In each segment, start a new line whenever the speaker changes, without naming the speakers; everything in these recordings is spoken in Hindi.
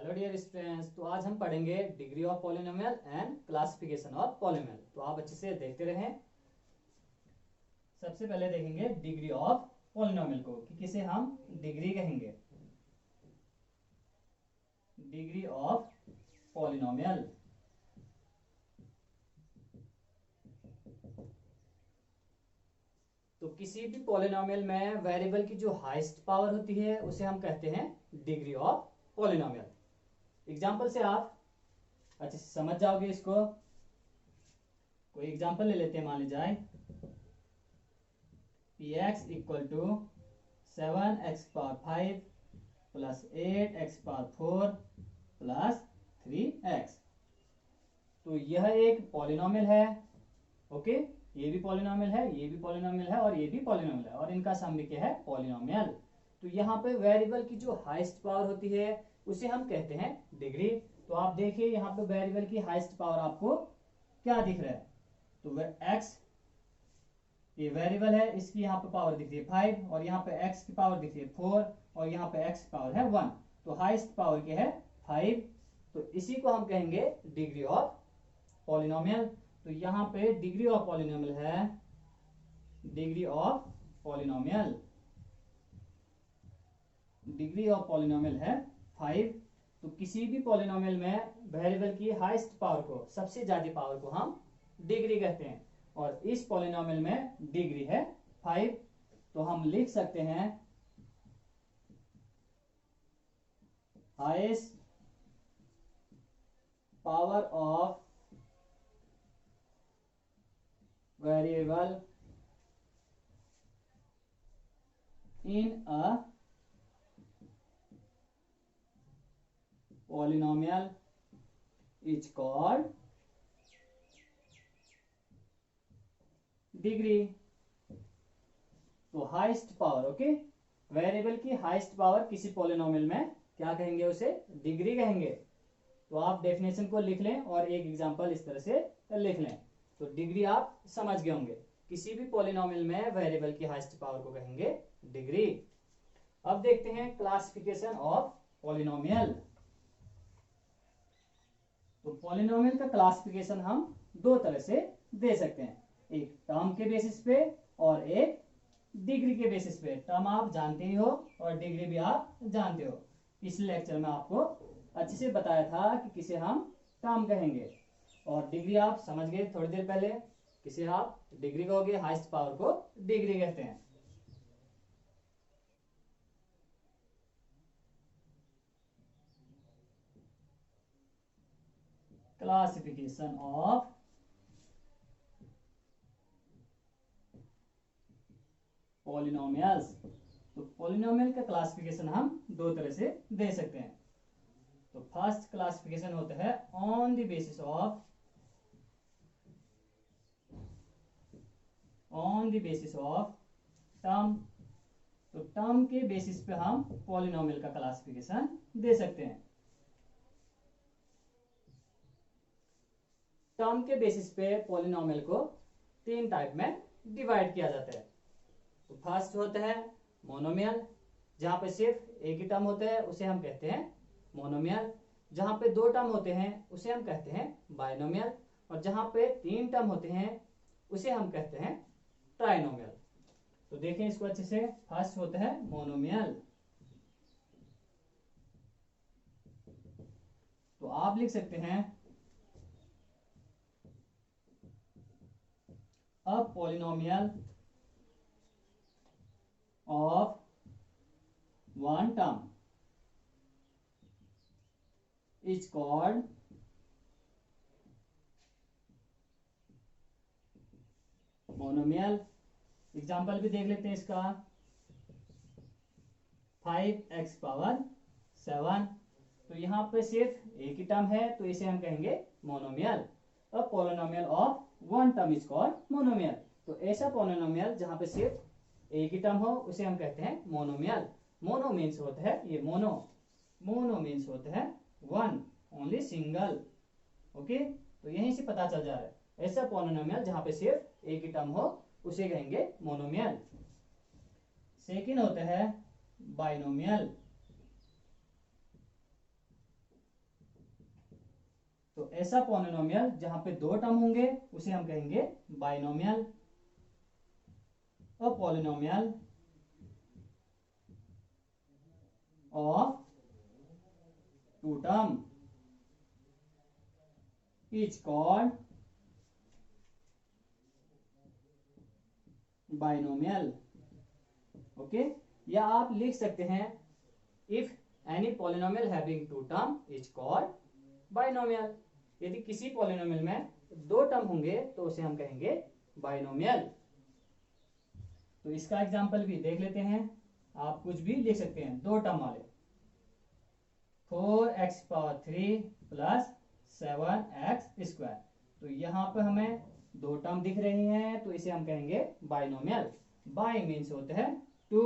Hello dear students. तो आज हम पढ़ेंगे degree of polynomial and classification of polynomial. तो आप अच्छे से देखते रहें। सबसे पहले देखेंगे डिग्री ऑफ पॉलिनोमियल को कि किसे हम डिग्री कहेंगे। Degree of polynomial. तो किसी भी पॉलिनोमियल में वेरिएबल की जो हाईएस्ट पावर होती है उसे हम कहते हैं डिग्री ऑफ पॉलिनोमियल। एग्जाम्पल से आप अच्छे से समझ जाओगे इसको। कोई एग्जाम्पल ले लेते हैं। मान लीजिए px equal to 7x⁵ plus 8x⁴ plus 3x। तो यह एक पॉलिनोमियल है। ओके, ये भी पॉलिनोमियल है, ये भी पॉलिनोमियल है और ये भी पॉलिनोमियल है और इनका सम भी क्या है? पॉलिनोमियल। तो यहाँ पे वेरिएबल की जो हाईएस्ट पावर होती है उसे हम कहते हैं डिग्री। तो आप देखिए यहाँ पे वेरिएबल की हाईएस्ट पावर आपको क्या दिख रहा है? तो x ये वेरिएबल है, इसकी यहाँ पे पावर दिख रही है 5 और यहाँ पे x की पावर दिख रही है 4 और यहाँ पे x की पावर है 1। तो हाईएस्ट पावर क्या है? 5। तो इसी को हम कहेंगे डिग्री ऑफ पॉलिनोमियल। तो यहाँ पे डिग्री ऑफ पॉलिनोमियल है, degree of polynomial, degree of polynomial है 5। तो किसी भी पॉलिनोमियल में वेरिएबल की हाईएस्ट पावर को, सबसे ज्यादा पावर को हम डिग्री कहते हैं और इस पॉलिनोमियल में डिग्री है 5। तो हम लिख सकते हैं highest power of variable in a polynomial is called degree. तो हाईएस्ट पावर, ओके, वेरिएबल की हाईएस्ट पावर किसी पॉलिनोमियल में क्या कहेंगे? उसे डिग्री कहेंगे। तो आप डेफिनेशन को लिख लें और एक एग्जांपल इस तरह से लिख लें। तो डिग्री आप समझ गए होंगे, किसी भी पॉलिनोमियल में वेरिएबल की हाईएस्ट पावर को कहेंगे डिग्री। अब देखते हैं क्लासिफिकेशन ऑफ पॉलिनोमियल। तो पॉलिनोमियल का क्लासिफिकेशन हम दो तरह से दे सकते हैं, एक टर्म के बेसिस पे और एक डिग्री के बेसिस पे। टर्म आप जानते ही हो और डिग्री भी आप जानते हो। पिछले लेक्चर में आपको अच्छे से बताया था कि किसे हम टर्म कहेंगे और डिग्री आप समझ गए थोड़ी देर पहले, किसे आप डिग्री कहोगे, हाईएस्ट पावर को डिग्री कहते हैं। Classification of polynomials. तो पॉलिनोमियल का क्लासिफिकेशन हम दो तरह से दे सकते हैं। तो फर्स्ट क्लासिफिकेशन होता है on the basis of term. तो टर्म के बेसिस पे हम पॉलिनोमियल का क्लासिफिकेशन दे सकते हैं। टर्म के बेसिस पे पॉलिनोमियल को तीन टाइप में डिवाइड किया जाता है। तो फर्स्ट होता है मोनोमियल, जहां पे सिर्फ एक ही टर्म होता है उसे हम कहते हैं मोनोमियल। जहां पे दो टर्म होते हैं उसे हम कहते हैं बाइनोमियल और जहां पे तीन टर्म होते हैं उसे हम कहते हैं ट्राइनोमियल। तो देखें इसको अच्छे से। फर्स्ट होता है मोनोमियल। तो आप लिख सकते हैं a polynomial of one term is called monomial। Example भी देख लेते हैं इसका। 5x⁷। तो यहाँ पे सिर्फ एक ही टर्म है तो इसे हम कहेंगे monomial. A polynomial of one term is called monomial. तो ऐसा पॉलिनोमियल जहां पे सिर्फ एक ही टर्म हो उसे हम कहते हैं मोनोमियल। मोनो मीन्स होता है ये मोनो मीन्स होता है वन, ओनली सिंगल। ओके, तो यहीं से पता चल जा रहा है ऐसा पॉलिनोमियल जहां पे सिर्फ एक ही टर्म हो उसे कहेंगे मोनोमियल। सेकंड होता है बाइनोमियल। तो ऐसा पॉलिनोमियल जहां पे दो टर्म होंगे उसे हम कहेंगे binomial. A polynomial of two term is called binomial. Okay, या आप लिख सकते हैं if any polynomial having two term is called binomial. यदि किसी पॉलिनोमियल में दो टर्म होंगे तो उसे हम कहेंगे बाइनोमियल। तो इसका एग्जांपल भी देख लेते हैं। आप कुछ भी लिख सकते हैं दो टर्म वाले। 4x³ plus 7x²। तो यहाँ पे हमें दो टर्म दिख रही हैं तो इसे हम कहेंगे बाइनोमियल। बाई मीन्स होते हैं टू।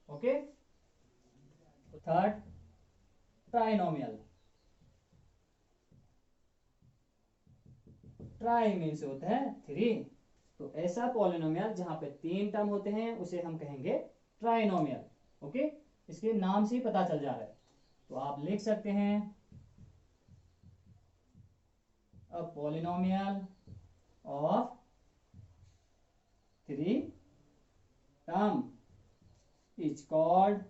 ओके, तो थर्ड ट्राइनोमियल। ट्राई मीन्स होते हैं थ्री। तो ऐसा पॉलिनोमियल जहां पे तीन टर्म होते हैं उसे हम कहेंगे ट्राइनोमियल। ओके, इसके नाम से ही पता चल जा रहा है। तो आप लिख सकते हैं अ polynomial of three term is called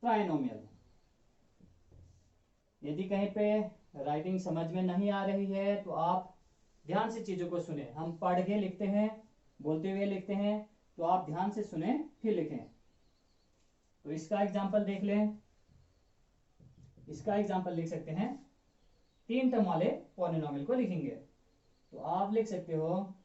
trinomial. यदि कहीं पे राइटिंग समझ में नहीं आ रही है तो आप ध्यान से चीजों को सुने। हम पढ़ के लिखते हैं, बोलते हुए लिखते हैं, तो आप ध्यान से सुने फिर लिखें। तो इसका एग्जांपल देख लें। इसका एग्जांपल लिख सकते हैं, तीन टर्म वाले पॉलिनोमियल को लिखेंगे। तो आप लिख सकते हो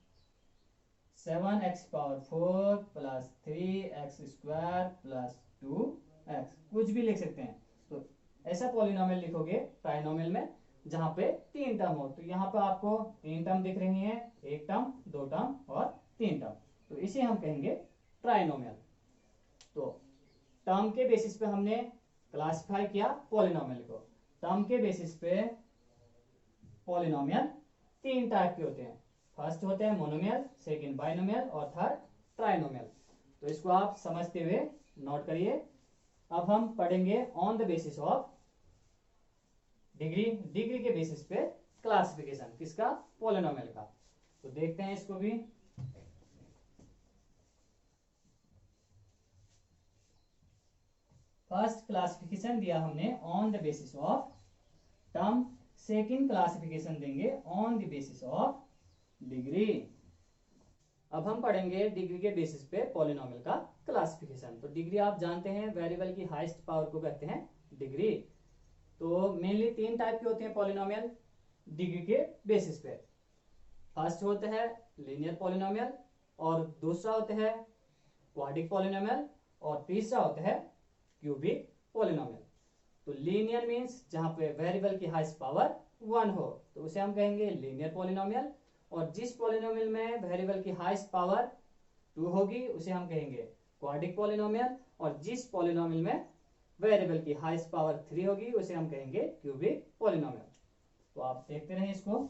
7x⁴ plus 3x² plus 2x, कुछ भी लिख सकते हैं। तो ऐसा पॉलिनोमियल लिखोगे ट्राइनोमियल में जहां पे तीन टर्म हो। तो यहाँ पे आपको तीन टर्म दिख रही हैं, एक टर्म, दो टर्म और तीन टर्म। तो इसे हम कहेंगे ट्राइनोमियल। तो टर्म के बेसिस पे हमने क्लासिफाई किया पॉलिनोमियल को। टर्म के बेसिस पे पॉलिनोमियल तीन टाइप के होते हैं। फर्स्ट होते हैं मोनोमियल, सेकंड बाइनोमियल और थर्ड ट्राइनोमियल। तो इसको आप समझते हुए नोट करिए। अब हम पढ़ेंगे on the basis of degree. Degree के बेसिस पे क्लासिफिकेशन किसका? पॉलिनोमियल का। तो देखते हैं इसको भी। फर्स्ट क्लासिफिकेशन दिया हमने on the basis of term. Second classification देंगे on the basis of degree. अब हम पढ़ेंगे डिग्री के बेसिस पे पॉलिनोमियल का क्लासिफिकेशन। तो डिग्री आप जानते हैं वेरिएबल की हाईएस्ट पावर को कहते हैं डिग्री। तो मेनली तीन टाइप के होते हैं पॉलिनोमियल डिग्री के बेसिस पे। फर्स्ट होता है लीनियर पॉलिनोमियल और दूसरा होता है क्वाड्रिक पॉलिनोमियल और तीसरा होता है क्यूबिक पॉलिनोमियल। तो लीनियर मींस जहां पे वेरिएबल की हाईएस्ट पावर 1 हो तो उसे हम कहेंगे लीनियर पॉलिनोमियल। और जिस पॉलिनोमियल में वेरिएबल की हाईएस्ट पावर 2 होगी उसे हम कहेंगे क्वाड्रिक पॉलिनोमियल। और जिस पॉलिनोमियल में वेरिएबल की हाईएस्ट पावर 3 होगी उसे हम कहेंगे क्यूबिक पॉलिनोमियल। तो आप देखते रहें इसको।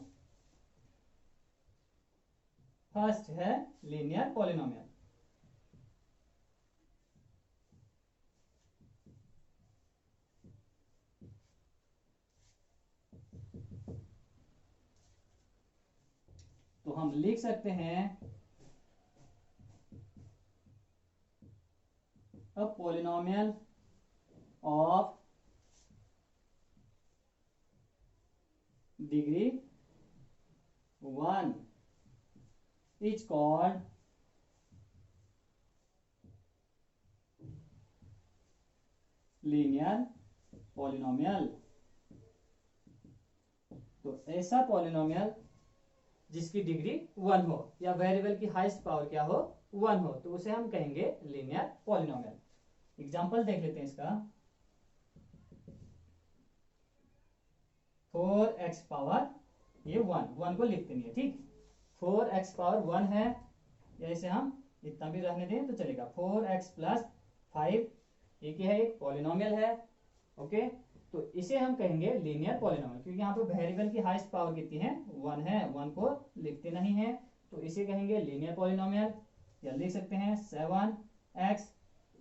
फर्स्ट है लीनियर पॉलिनोमियल। तो हम लिख सकते हैं अ polynomial of degree 1 is called linear polynomial. तो ऐसा पॉलिनोमियल जिसकी डिग्री 1 हो या वेरिएबल की हाईएस्ट पावर क्या हो 1 हो तो उसे हम कहेंगे लीनियर पॉलिनोमियल। एग्जांपल देख लेते हैं इसका। 4x पावर ये 1 को लिखते नहीं है, ठीक। 4x पावर 1 है या इसे हम इतना भी रहने दें तो चलेगा। 4x प्लस 5 ये क्या है? एक पॉलिनोमियल है। ओके, तो इसे हम कहेंगे लीनियर पॉलिनोमियल क्योंकि यहाँ पे वेरिएबल की हाईएस्ट पावर कितनी है? 1 है। 1 को लिखते नहीं है तो इसे कहेंगे लीनियर पॉलिनोमियल। या लिख सकते हैं 7x,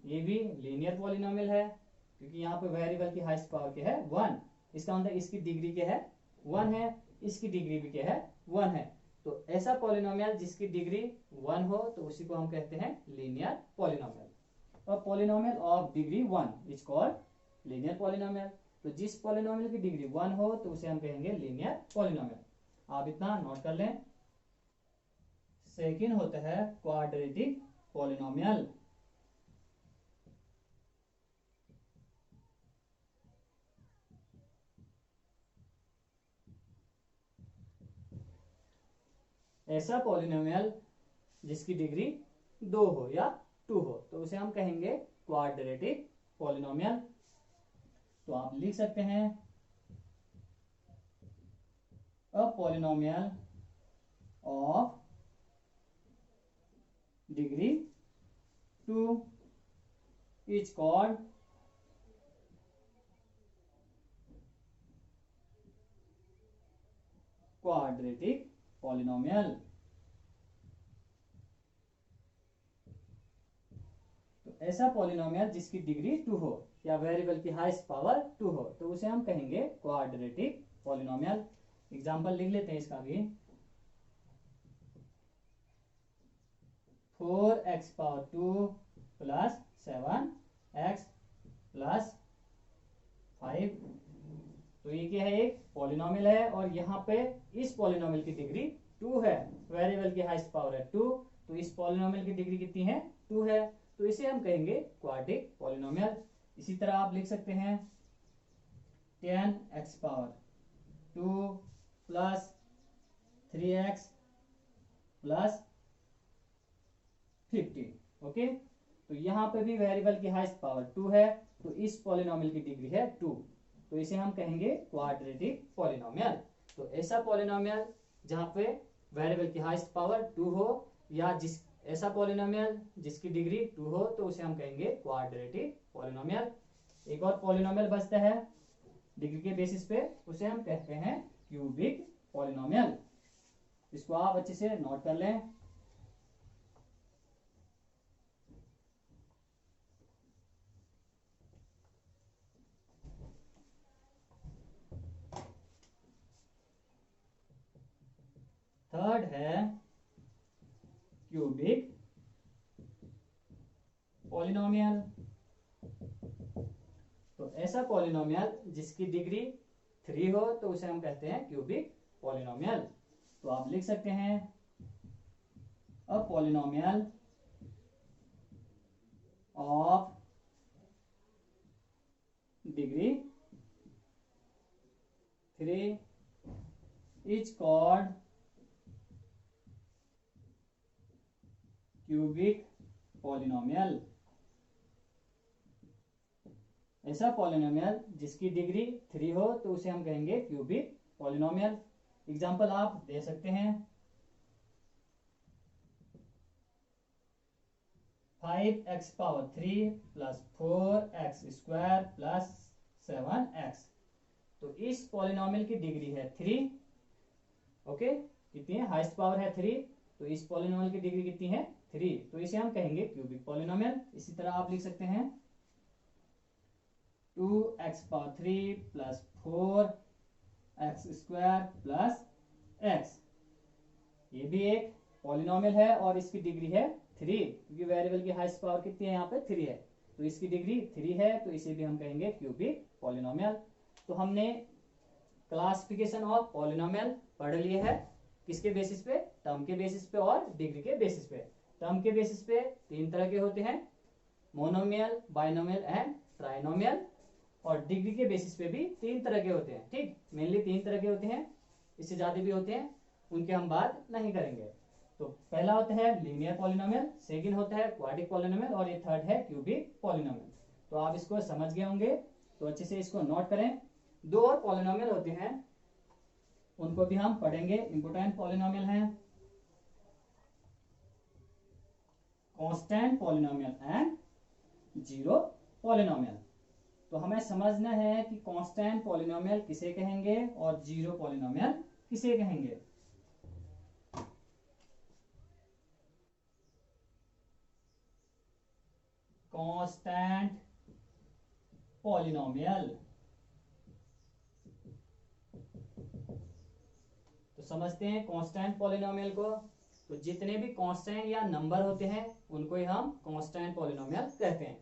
ये भी लीनियर पॉलिनोमियल है। क्योंकि यहाँ पे वेरिएबल की हाईएस्ट पावर क्या है 1, इसका मतलब इसकी डिग्री क्या है 1 है, इसकी डिग्री भी क्या है 1 है। तो ऐसा पॉलिनोमियल जिसकी डिग्री 1 हो तो उसी को हम कहते हैं लीनियर पॉलिनोमियल। और polynomial of degree 1 is called linear polynomial. तो जिस पॉलिनोमियल की डिग्री 1 हो तो उसे हम कहेंगे लीनियर पॉलिनोमियल। आप इतना नोट कर लें। सेकंड होता है क्वाड्रेटिक पॉलिनोमियल। ऐसा पॉलिनोमियल जिसकी डिग्री 2 हो या 2 हो तो उसे हम कहेंगे क्वाड्रेटिक पॉलिनोमियल। तो आप लिख सकते हैं अ polynomial of degree 2 is called quadratic polynomial. तो ऐसा पॉलिनोमियल जिसकी डिग्री 2 हो या वेरिएबल की हाईएस्ट पावर 2 हो तो उसे हम कहेंगे क्वाड्रेटिक पॉलिनोमियल। एग्जांपल लिख लेते हैं इसका भी। 4x power 2 plus 7x plus 5। तो ये क्या है, एक पॉलिनोमियल है और यहाँ पे इस पॉलिनोमियल की डिग्री 2 है, वेरिएबल की हाईएस्ट पावर है 2, तो इस पॉलिनोमियल की डिग्री कितनी है 2 है, तो इसे हम कहेंगे क्वाड्रेटिक पॉलिनोमियल। इसी तरह आप लिख सकते हैं 10x power 2 plus 3x plus 50। Okay, तो यहाँ पे भी वेरिएबल की हाईएस्ट पावर 2 है, तो इस पॉलिनोमियल की डिग्री है 2, तो इसे हम कहेंगे क्वाड्रेटिक पॉलिनोमियल। तो ऐसा पॉलिनोमियल जहाँ पे वेरिएबल की हाईएस्ट पावर 2 हो या ऐसा पॉलिनोमियल जिसकी डिग्री 2 हो तो उसे हम कहेंगे क्वाड्रेटिक पॉलिनोमियल। एक और पॉलिनोमियल बचता है डिग्री के बेसिस पे, उसे हम कहते हैं क्यूबिक पॉलिनोमियल। इसको आप अच्छे से नोट कर लें। थर्ड है क्यूबिक पॉलिनोमियल। तो ऐसा पॉलिनोमियल जिसकी डिग्री 3 हो तो उसे हम कहते हैं क्यूबिक पॉलिनोमियल। तो आप लिख सकते हैं अ polynomial of degree 3 is called cubic polynomial. ऐसा पॉलिनोमियल जिसकी डिग्री 3 हो तो उसे हम कहेंगे क्यूबिक पॉलिनोमियल। एग्जांपल आप दे सकते हैं 5x power 3 plus 4x square plus 7x। तो इस पॉलिनोमियल की डिग्री है 3। ओके, कितनी है, हाईएस्ट पावर है 3, तो इस पॉलिनोमियल की डिग्री कितनी है 3, तो इसे हम कहेंगे क्यूबिक पॉलिनोमियल। इसी तरह आप लिख सकते हैं 2x power 3 plus 4x square plus x। ये भी एक पॉलिनोमियल है और इसकी डिग्री है 3, क्योंकि वेरिएबल की हाईएस्ट पावर कितनी है यहाँ पे 3 है, तो इसकी डिग्री 3 है, तो इसे भी हम कहेंगे क्यूबिक पॉलिनोमियल। तो हमने क्लासिफिकेशन ऑफ पॉलिनोमियल पढ़ लिए है, किसके बेसिस पे, टर्म के बेसिस पे और डिग्री के बेसिस पे। टर्म के बेसिस पे 3 तरह के होते हैं, मोनोमियल, बाइनोमियल एंड ट्राइनोमियल, और डिग्री के बेसिस पे भी 3 तरह के होते हैं। ठीक, मेनली 3 तरह के होते हैं, इससे ज्यादा भी होते हैं, उनके हम बात नहीं करेंगे। तो पहला होता है लीनियर पॉलिनोमियल, सेकंड होता है क्वाड्रेटिक पॉलिनोमियल और ये थर्ड है क्यूबिक पॉलिनोमियल। तो आप इसको समझ गए होंगे, तो अच्छे से इसको नोट करें। 2 और पॉलिनोमियल होते हैं, उनको भी हम पढ़ेंगे, इंपोर्टेंट पॉलिनोमियल हैं constant polynomial and zero polynomial. तो हमें समझना है कि कांस्टेंट पॉलिनोमियल किसे कहेंगे और जीरो पॉलिनोमियल किसे कहेंगे। Constant polynomial. तो समझते हैं कांस्टेंट पॉलिनोमियल को। तो जितने भी कांस्टेंट या नंबर होते हैं उनको ही हम कांस्टेंट पॉलिनोमियल कहते हैं।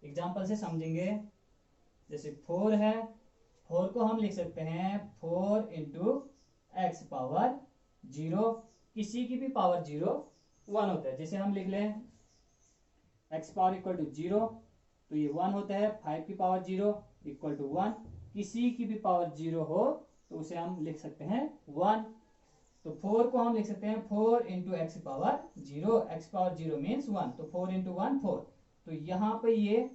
एग्जांपल से समझेंगे। जैसे 4 है, 4 को हम लिख सकते हैं 4 इंटू एक्स पावर 0। किसी की भी पावर 0 1 होता है। जैसे हम लिख लें एक्स पावर इक्वल टू 0, तो ये 1 होता है। 5 की पावर 0 इक्वल टू 1। किसी की भी पावर 0 हो तो उसे हम लिख सकते हैं 1। तो 4 को हम लिख सकते हैं 4 into x power 0। X power 0 means 1, तो 4 इंटू 1 4। तो यहाँ पे ये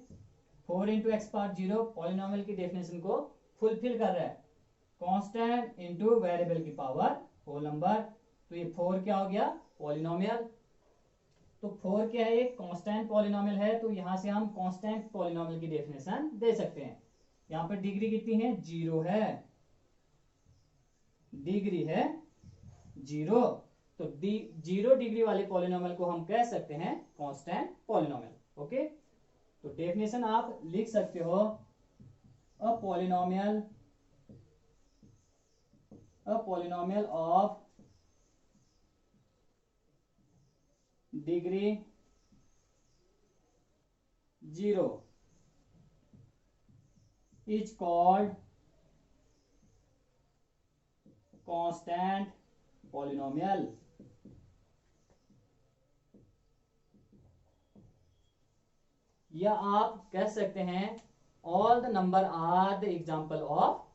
4 इंटू एक्स पावर 0 पॉलिनोमियल की डेफिनेशन को फुलफिल कर रहा है। कांस्टेंट इंटू वेरिएबल की पावर होल नंबर। तो ये 4 क्या हो गया? पॉलिनोमियल। तो 4 क्या है? एक कांस्टेंट पॉलिनोमियल है। तो यहां से हम कांस्टेंट पॉलिनोमियल की डेफिनेशन दे सकते हैं। यहाँ पर डिग्री कितनी है? 0 है। डिग्री है 0। तो 0 डिग्री वाले पॉलिनोमियल को हम कह सकते हैं कांस्टेंट पॉलिनोमियल। ओके, तो डेफिनेशन आप लिख सकते हो। A polynomial of degree 0 is called constant polynomial. या आप कह सकते हैं all the number are the example of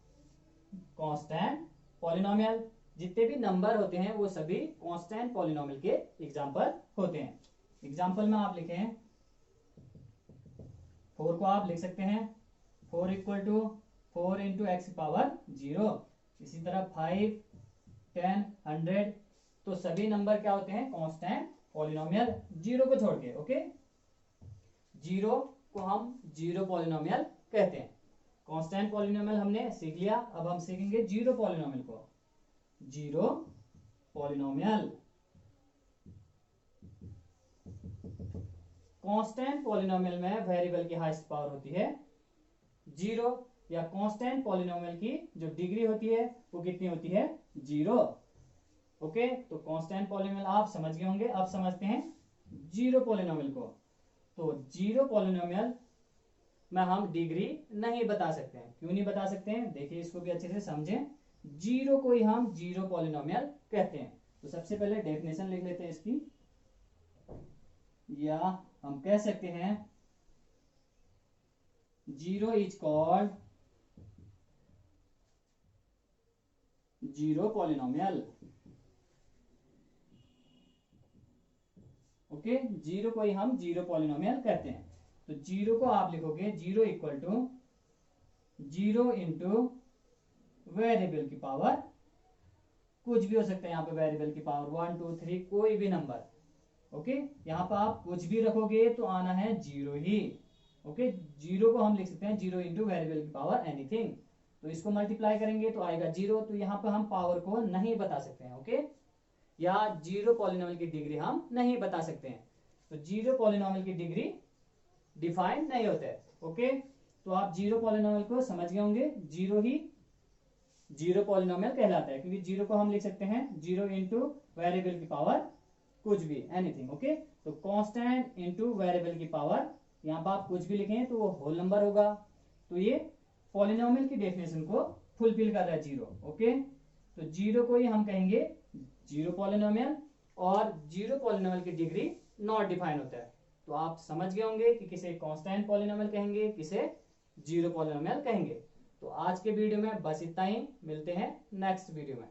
constant polynomial. जितने भी नंबर होते हैं वो सभी कांस्टेंट पॉलिनोमियल के एग्जाम्पल होते हैं। एग्जाम्पल में आप लिखें 4 को आप लिख सकते हैं 4 equal to 4 into x power 0। इसी तरह 5 10 100। तो सभी नंबर क्या होते हैं? कांस्टेंट पॉलिनोमियल, 0 को छोड़ के। ओके, 0 को हम 0 पॉलिनोमियल कहते हैं। कांस्टेंट पॉलिनोमियल हमने सीख लिया। अब हम सीखेंगे 0 पॉलिनोमियल को। 0 पॉलिनोमियल। कांस्टेंट पॉलिनोमियल में वेरिएबल की हाईएस्ट पावर होती है 0, या कांस्टेंट पॉलिनोमियल की जो डिग्री होती है वो कितनी होती है? 0। ओके, तो कांस्टेंट पॉलिनोमियल आप समझ गए होंगे। अब समझते हैं 0 पॉलिनोमियल को। तो 0 पॉलिनोमियल में हम डिग्री नहीं बता सकते हैं। क्यों नहीं बता सकते हैं? देखिए, इसको भी अच्छे से समझें। 0 को ही हम 0 पॉलिनोमियल कहते हैं। तो सबसे पहले डेफिनेशन लिख लेते हैं इसकी। या हम कह सकते हैं 0 इज कॉल्ड 0 पॉलिनोमियल। ओके, 0 को ही हम 0 पॉलिनोमियल कहते हैं। तो 0 को आप लिखोगे 0 इक्वल टू 0 इंटू वेरिएबल की पावर, कुछ भी हो सकता है यहाँ पे वेरिएबल की पावर 1 2 3 कोई भी नंबर। ओके, यहाँ पर आप कुछ भी रखोगे तो आना है 0 ही। ओके, 0 को हम लिख सकते हैं 0 इंटू वेरिएबल की पावर एनीथिंग। तो इसको मल्टीप्लाई करेंगे तो आएगा 0। तो यहाँ पर हम पावर को नहीं बता सकते हैं। ओके, या 0 पॉलिनोमियल की डिग्री हम नहीं बता सकते हैं। तो 0 पॉलिनोमियल की डिग्री डिफाइन नहीं होता है। ओके, तो आप 0 पॉलिनोमियल को समझ गए होंगे। 0 ही 0 पॉलिनोमियल कहलाता है, क्योंकि 0 को हम लिख सकते हैं 0 इंटू वेरिएबल की पावर कुछ भी एनीथिंग। ओके, तो कांस्टेंट इंटू वेरिएबल की पावर, यहाँ पर आप कुछ भी लिखें तो वो होल नंबर होगा। तो ये पॉलिनोमियल की डेफिनेशन को फुलफिल कर रहा है 0। ओके, तो 0 को ही हम कहेंगे 0 पॉलिनोमियल, और 0 पॉलिनोमियल की डिग्री नॉट डिफाइन होता है। तो आप समझ गए होंगे कि किसे कांस्टेंट पॉलिनोमियल कहेंगे, किसे 0 पॉलिनोमियल कहेंगे। तो आज के वीडियो में बस इतना ही। मिलते हैं नेक्स्ट वीडियो में।